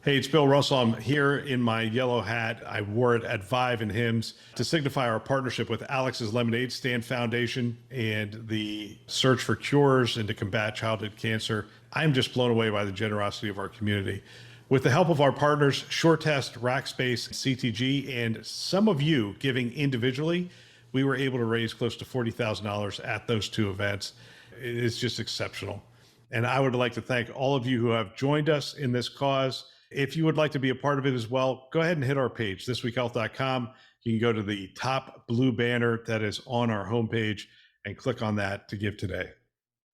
Hey, it's Bill Russell. I'm here in my yellow hat. I wore it at Vive and Hims to signify our partnership with Alex's Lemonade Stand Foundation and the search for cures and to combat childhood cancer. I'm just blown away by the generosity of our community. With the help of our partners, SureTest, Rackspace, CTG, and some of you giving individually, we were able to raise close to $40,000 at those two events. It is just exceptional. And I would like to thank all of you who have joined us in this cause. If you would like to be a part of it as well, go ahead and hit our page, thisweekhealth.com. You can go to the top blue banner that is on our homepage and click on that to give today.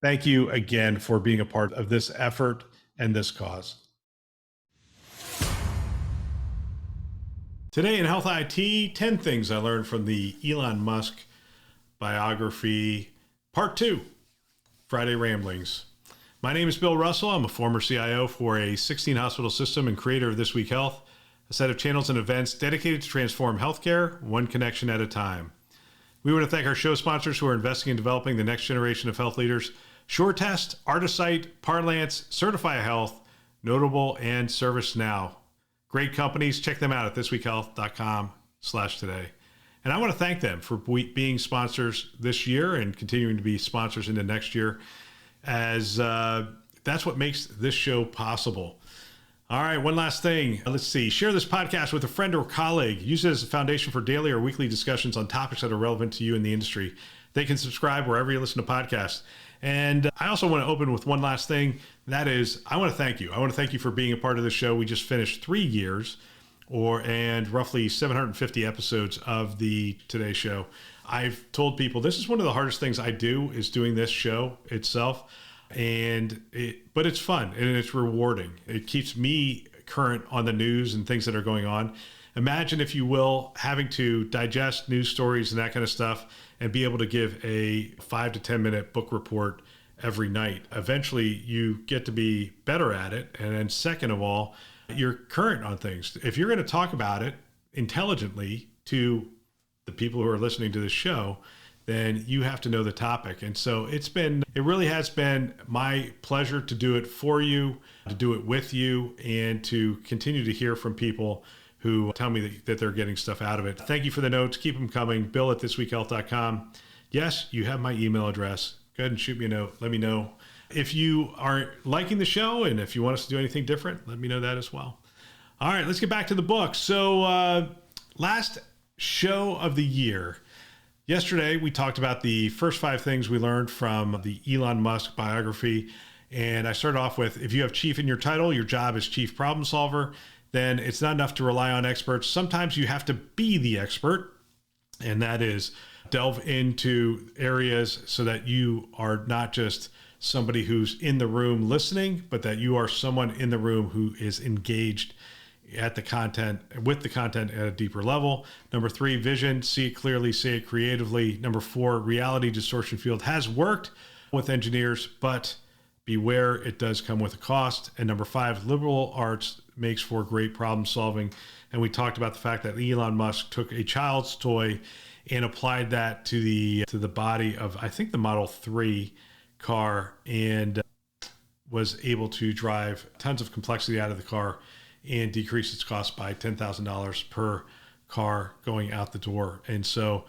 Thank you again for being a part of this effort and this cause. Today in Health IT, 10 things I learned from the Elon Musk biography, part 2, Friday Ramblings. My name is Bill Russell. I'm a former CIO for a 16-hospital system and creator of This Week Health, a set of channels and events dedicated to transform healthcare, one connection at a time. We want to thank our show sponsors who are investing in developing the next generation of health leaders: SureTest, Artisight, Parlance, Certify Health, Notable, and ServiceNow. Great companies. Check them out at thisweekhealth.com/today. And I want to thank them for being sponsors this year and continuing to be sponsors into next year, as that's what makes this show possible. All right, one last thing. Let's see. Share this podcast with a friend or colleague. Use it as a foundation for daily or weekly discussions on topics that are relevant to you in the industry. They can subscribe wherever you listen to podcasts. And I also want to open with one last thing. That is, I want to thank you. I want to thank you for being a part of the show. We just finished 3 years and roughly 750 episodes of the Today Show. I've told people this is one of the hardest things I do, is doing this show itself. But it's fun and it's rewarding. It keeps me current on the news and things that are going on. Imagine, if you will, having to digest news stories and that kind of stuff and be able to give a 5 to 10 minute book report every night. Eventually you get to be better at it. And then second of all, you're current on things. If you're going to talk about it intelligently to the people who are listening to this show, then you have to know the topic. And so it really has been my pleasure to do it for you, to do it with you, and to continue to hear from people who tell me that they're getting stuff out of it. Thank you for the notes. Keep them coming. Bill at thisweekhealth.com. Yes, you have my email address. Go ahead and shoot me a note. Let me know. If you are liking the show and if you want us to do anything different, let me know that as well. All right, let's get back to the book. So last show of the year. Yesterday, we talked about the first 5 things we learned from the Elon Musk biography. And I started off with, if you have chief in your title, your job is chief problem solver, then it's not enough to rely on experts. Sometimes you have to be the expert, and that is delve into areas so that you are not just somebody who's in the room listening, but that you are someone in the room who is engaged with the content at a deeper level. Number 3, vision, see it clearly, say it creatively. Number 4, reality distortion field has worked with engineers, but beware, it does come with a cost. And number 5, liberal arts makes for great problem solving. And we talked about the fact that Elon Musk took a child's toy and applied that to the body of, I think, the Model 3 car, and was able to drive tons of complexity out of the car and decrease its cost by $10,000 per car going out the door. And so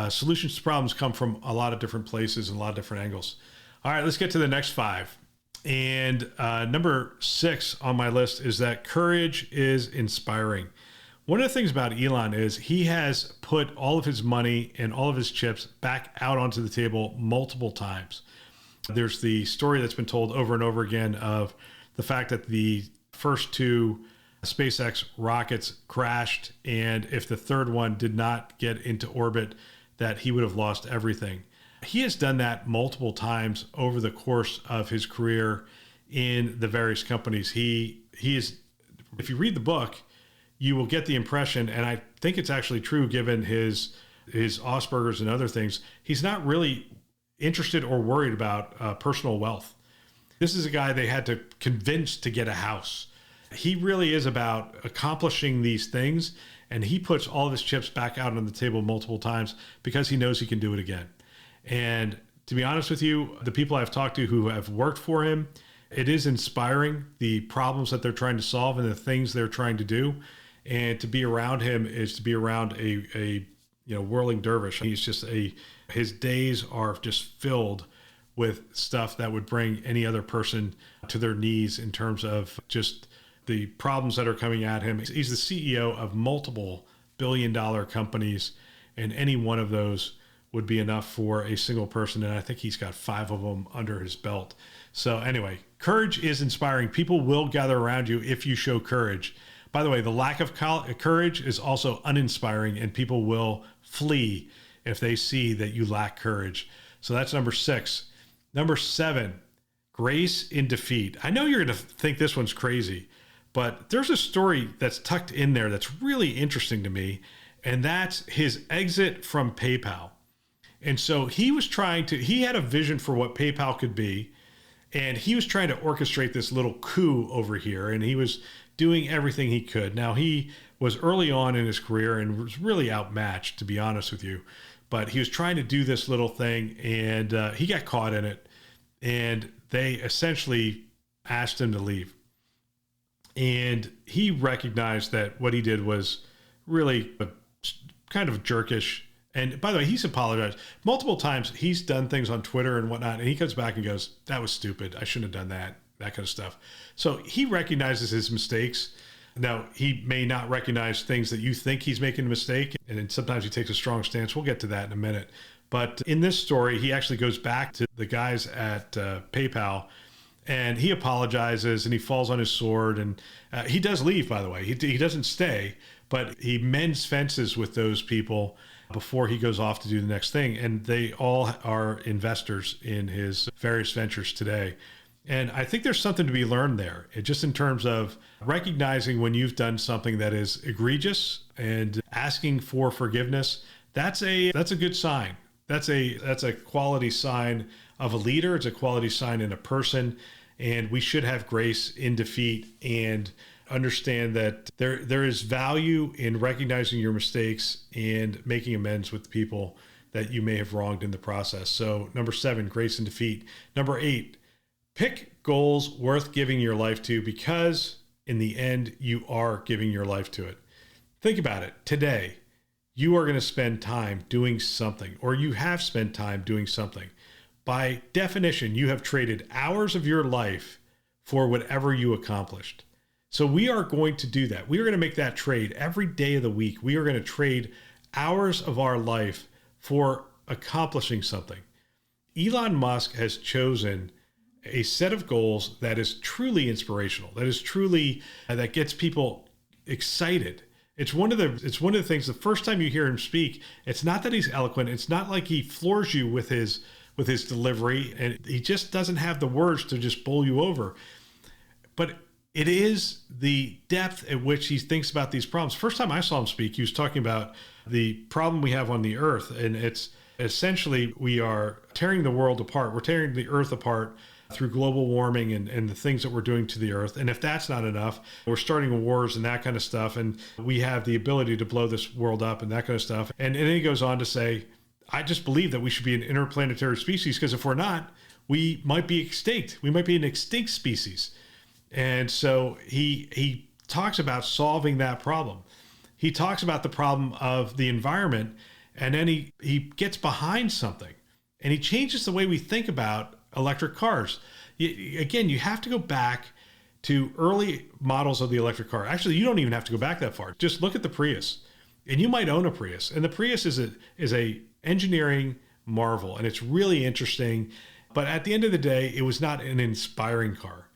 solutions to problems come from a lot of different places and a lot of different angles. All right, let's get to the next 5. And number 6 on my list is that courage is inspiring. One of the things about Elon is he has put all of his money and all of his chips back out onto the table multiple times. There's the story that's been told over and over again of the fact that the first 2 SpaceX rockets crashed, and if the third one did not get into orbit, that he would have lost everything. He has done that multiple times over the course of his career in the various companies. He is, if you read the book, you will get the impression, and I think it's actually true given his Asperger's and other things, he's not really interested or worried about personal wealth. This is a guy they had to convince to get a house. He really is about accomplishing these things, and he puts all of his chips back out on the table multiple times because he knows he can do it again. And to be honest with you, the people I've talked to who have worked for him It is inspiring, the problems that they're trying to solve and the things they're trying to do. And to be around him is to be around a whirling dervish. His days are just filled with stuff that would bring any other person to their knees in terms of just the problems that are coming at him. He's the CEO of multiple billion-dollar companies, and any one of those would be enough for a single person. And I think he's got 5 of them under his belt. So anyway, courage is inspiring. People will gather around you if you show courage. By the way, the lack of courage is also uninspiring, and people will flee if they see that you lack courage. So that's number 6. Number 7, grace in defeat. I know you're going to think this one's crazy, but there's a story that's tucked in there that's really interesting to me, and that's his exit from PayPal. And so he had a vision for what PayPal could be, and he was trying to orchestrate this little coup over here, and he was doing everything he could. Now, he was early on in his career and was really outmatched, to be honest with you, but he was trying to do this little thing, and he got caught in it, and they essentially asked him to leave. And he recognized that what he did was really kind of jerkish. And by the way, he's apologized multiple times. He's done things on Twitter and whatnot, and he comes back and goes, that was stupid. I shouldn't have done that kind of stuff. So he recognizes his mistakes. Now, he may not recognize things that you think he's making a mistake, and then sometimes he takes a strong stance. We'll get to that in a minute. But in this story, he actually goes back to the guys at PayPal, and he apologizes, and he falls on his sword, and he does leave, by the way. He doesn't stay, but he mends fences with those people before he goes off to do the next thing. And they all are investors in his various ventures today. And I think there's something to be learned there, just in terms of recognizing when you've done something that is egregious and asking for forgiveness. That's a good sign. That's a quality sign of a leader. It's a quality sign in a person. And we should have grace in defeat and understand that there is value in recognizing your mistakes and making amends with people that you may have wronged in the process. So number 7, grace in defeat. Number 8, pick goals worth giving your life to, because in the end, you are giving your life to it. Think about it. Today, you are going to spend time doing something, or you have spent time doing something. By definition, you have traded hours of your life for whatever you accomplished. So we are going to do that. We are going to make that trade every day of the week. We are going to trade hours of our life for accomplishing something. Elon Musk has chosen a set of goals that is truly inspirational, that is truly, that gets people excited. It's one of the things, the first time you hear him speak, it's not that he's eloquent. It's not like he floors you with his delivery, and he just doesn't have the words to just bowl you over. But it is the depth at which he thinks about these problems. First time I saw him speak, he was talking about the problem we have on the earth. And it's essentially, we are tearing the world apart. We're tearing the earth apart through global warming and the things that we're doing to the earth. And if that's not enough, we're starting wars and that kind of stuff. And we have the ability to blow this world up and that kind of stuff. And then he goes on to say, I just believe that we should be an interplanetary species, because if we're not, we might be extinct. We might be an extinct species. And so he talks about solving that problem. He talks about the problem of the environment, and then he gets behind something, and he changes the way we think about electric cars. Again, you have to go back to early models of the electric car. Actually, you don't even have to go back that far. Just look at the Prius, and you might own a Prius. And the Prius is a engineering marvel, and it's really interesting. But at the end of the day, it was not an inspiring car.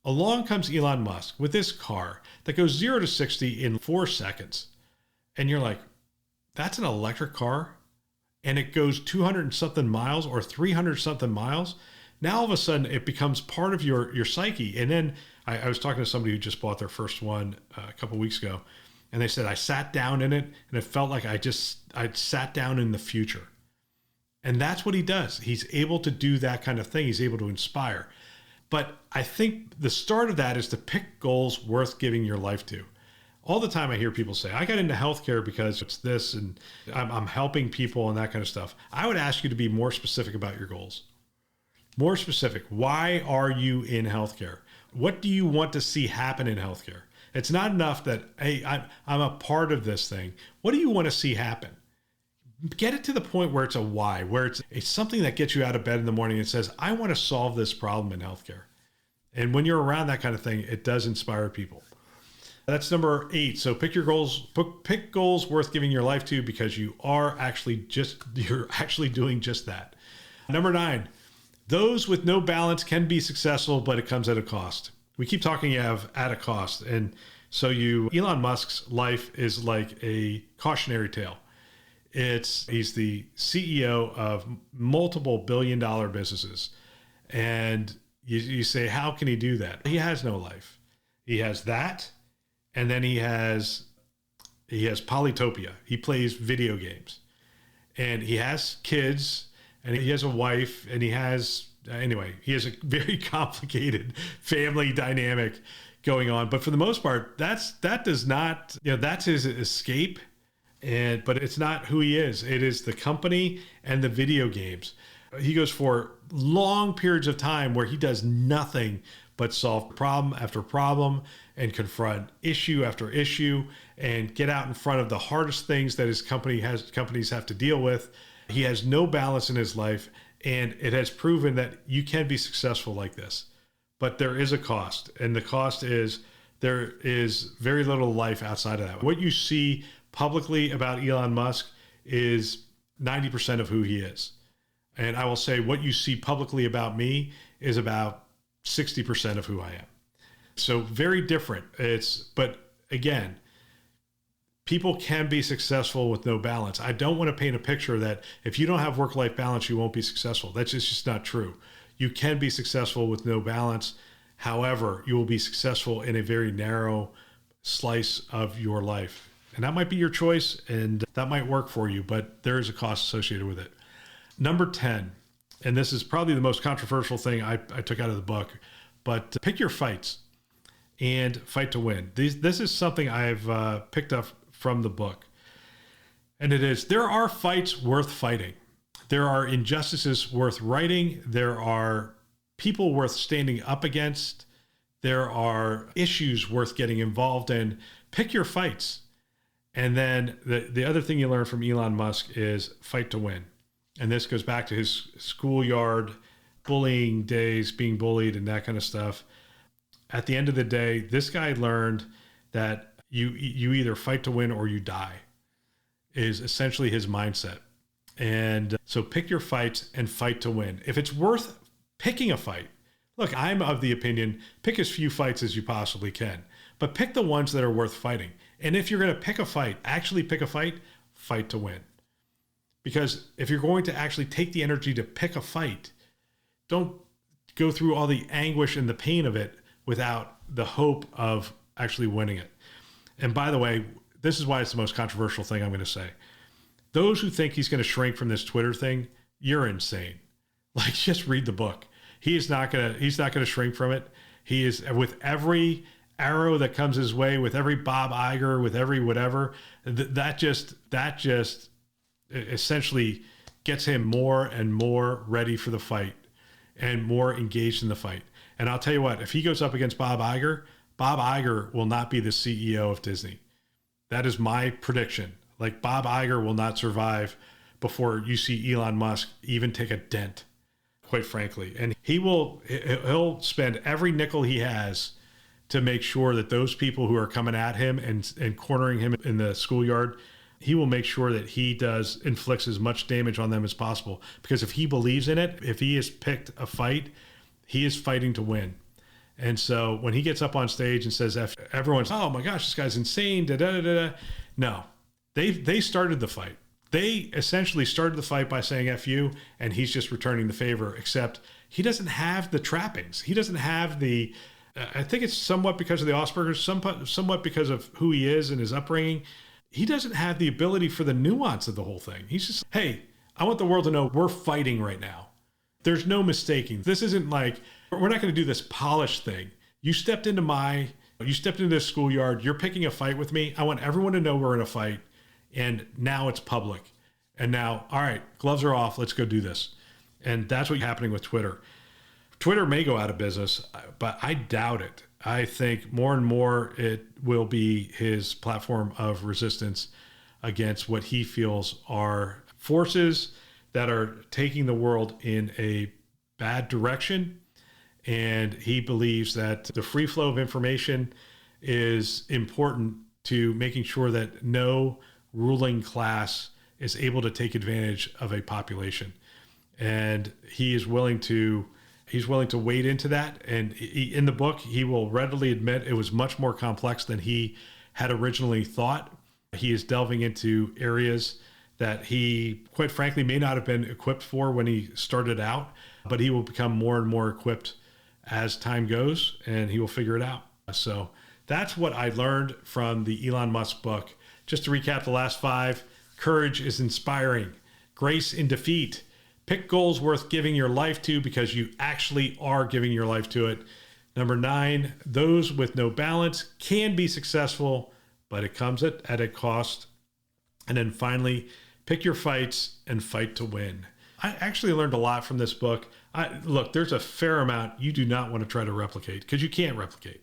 Along comes Elon Musk with this car that goes 0 to 60 in 4 seconds. And you're like, that's an electric car? And it goes 200 and something miles or 300 something miles. Now all of a sudden it becomes part of your psyche. And then I was talking to somebody who just bought their first one a couple of weeks ago. And they said, I sat down in it and it felt like I sat down in the future. And that's what he does. He's able to do that kind of thing. He's able to inspire. But I think the start of that is to pick goals worth giving your life to. All the time I hear people say, I got into healthcare because it's this, and I'm helping people and that kind of stuff. I would ask you to be more specific about your goals. More specific, why are you in healthcare? What do you want to see happen in healthcare? It's not enough that, hey, I'm a part of this thing. What do you want to see happen? Get it to the point where it's a why, where it's something that gets you out of bed in the morning and says, I want to solve this problem in healthcare. And when you're around that kind of thing, it does inspire people. That's number 8. So pick your goals, pick goals worth giving your life to, because you're actually doing just that. Number 9, those with no balance can be successful, but it comes at a cost. We keep talking of at a cost. And so Elon Musk's life is like a cautionary tale. He's the CEO of multiple billion-dollar businesses. And you say, how can he do that? He has no life. He has that. And then he has polytopia. He plays video games. And he has kids. And he has a wife. And he has a very complicated family dynamic going on. But for the most part, that's his escape. But it's not who he is. It is the company and the video games. He goes for long periods of time where he does nothing but solve problem after problem and confront issue after issue and get out in front of the hardest things that his companies have to deal with. He has no balance in his life, and it has proven that you can be successful like this. But there is a cost, and the cost is there is very little life outside of that. What you see publicly about Elon Musk is 90% of who he is. And I will say what you see publicly about me is about 60% of who I am. So very different. But again, people can be successful with no balance. I don't want to paint a picture that if you don't have work-life balance, you won't be successful. That's just not true. You can be successful with no balance. However, you will be successful in a very narrow slice of your life. And that might be your choice, and that might work for you, but there is a cost associated with it. Number 10, and this is probably the most controversial thing I took out of the book, but pick your fights and fight to win. This is something I've picked up from the book. And it is, there are fights worth fighting. There are injustices worth righting. There are people worth standing up against. There are issues worth getting involved in. Pick your fights. And then the other thing you learn from Elon Musk is fight to win. And this goes back to his schoolyard bullying days, being bullied and that kind of stuff. At the end of the day, this guy learned that you either fight to win or you die, is essentially his mindset. And so pick your fights and fight to win. If it's worth picking a fight, look, I'm of the opinion, pick as few fights as you possibly can, but pick the ones that are worth fighting. And if you're going to pick a fight, actually pick a fight, fight to win. Because if you're going to actually take the energy to pick a fight, don't go through all the anguish and the pain of it without the hope of actually winning it. And by the way, this is why it's the most controversial thing I'm going to say. Those who think he's going to shrink from this Twitter thing, you're insane. Like, just read the book. He's not going to shrink from it. He is, with every arrow that comes his way, with every Bob Iger, with every whatever, that just essentially gets him more and more ready for the fight and more engaged in the fight. And I'll tell you what, if he goes up against Bob Iger will not be the CEO of Disney. That is my prediction. Like, Bob Iger will not survive before you see Elon Musk even take a dent, quite frankly. And he'll spend every nickel he has to make sure that those people who are coming at him and cornering him in the schoolyard, he will make sure that he inflicts as much damage on them as possible. Because if he believes in it, if he has picked a fight, he is fighting to win. And so when he gets up on stage and says, everyone's, oh my gosh, this guy's insane, no, they started the fight. They essentially started the fight by saying F you, and he's just returning the favor, except he doesn't have the trappings. He doesn't have the, I think it's somewhat because of the Asperger's, somewhat because of who he is and his upbringing. He doesn't have the ability for the nuance of the whole thing. He's just, hey, I want the world to know we're fighting right now. There's no mistaking. This isn't like, we're not going to do this polished thing. You stepped into this schoolyard. You're picking a fight with me. I want everyone to know we're in a fight. And now it's public. And now, all right, gloves are off. Let's go do this. And that's what's happening with Twitter. Twitter may go out of business, but I doubt it. I think more and more it will be his platform of resistance against what he feels are forces that are taking the world in a bad direction. And he believes that the free flow of information is important to making sure that no ruling class is able to take advantage of a population. And he's willing to wade into that. And in the book, he will readily admit it was much more complex than he had originally thought. He is delving into areas that he, quite frankly, may not have been equipped for when he started out, but he will become more and more equipped as time goes, and he will figure it out. So that's what I learned from the Elon Musk book. Just to recap the last 5, courage is inspiring, grace in defeat, pick goals worth giving your life to because you actually are giving your life to it. Number 9, those with no balance can be successful, but it comes at a cost. And then finally, pick your fights and fight to win. I actually learned a lot from this book. Look, there's a fair amount you do not want to try to replicate because you can't replicate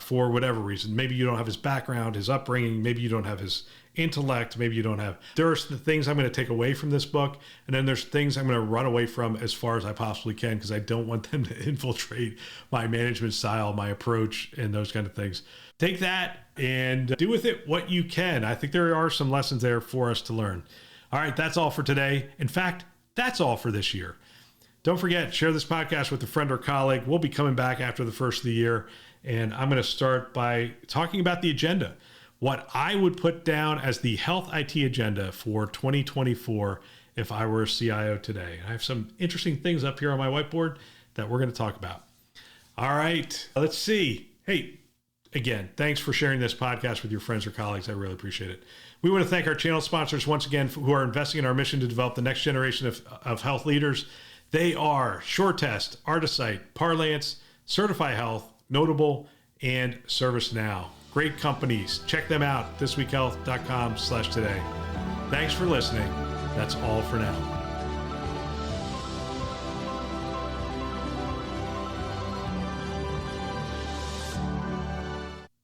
for whatever reason. Maybe you don't have his background, his upbringing. Maybe you don't have his intellect. Maybe you don't have. There's the things I'm going to take away from this book. And then there's things I'm going to run away from as far as I possibly can because I don't want them to infiltrate my management style, my approach, and those kind of things. Take that and do with it what you can. I think there are some lessons there for us to learn. All right, that's all for today. In fact, that's all for this year. Don't forget, share this podcast with a friend or colleague. We'll be coming back after the first of the year, and I'm going to start by talking about the agenda, what I would put down as the health IT agenda for 2024 if I were a CIO today. I have some interesting things up here on my whiteboard that we're going to talk about. All right, let's see. Hey, again, thanks for sharing this podcast with your friends or colleagues. I really appreciate it. We want to thank our channel sponsors once again who are investing in our mission to develop the next generation of health leaders. They are SureTest, Artisight, Parlance, Certify Health, Notable, and ServiceNow. Great companies. Check them out, thisweekhealth.com/today. Thanks for listening. That's all for now.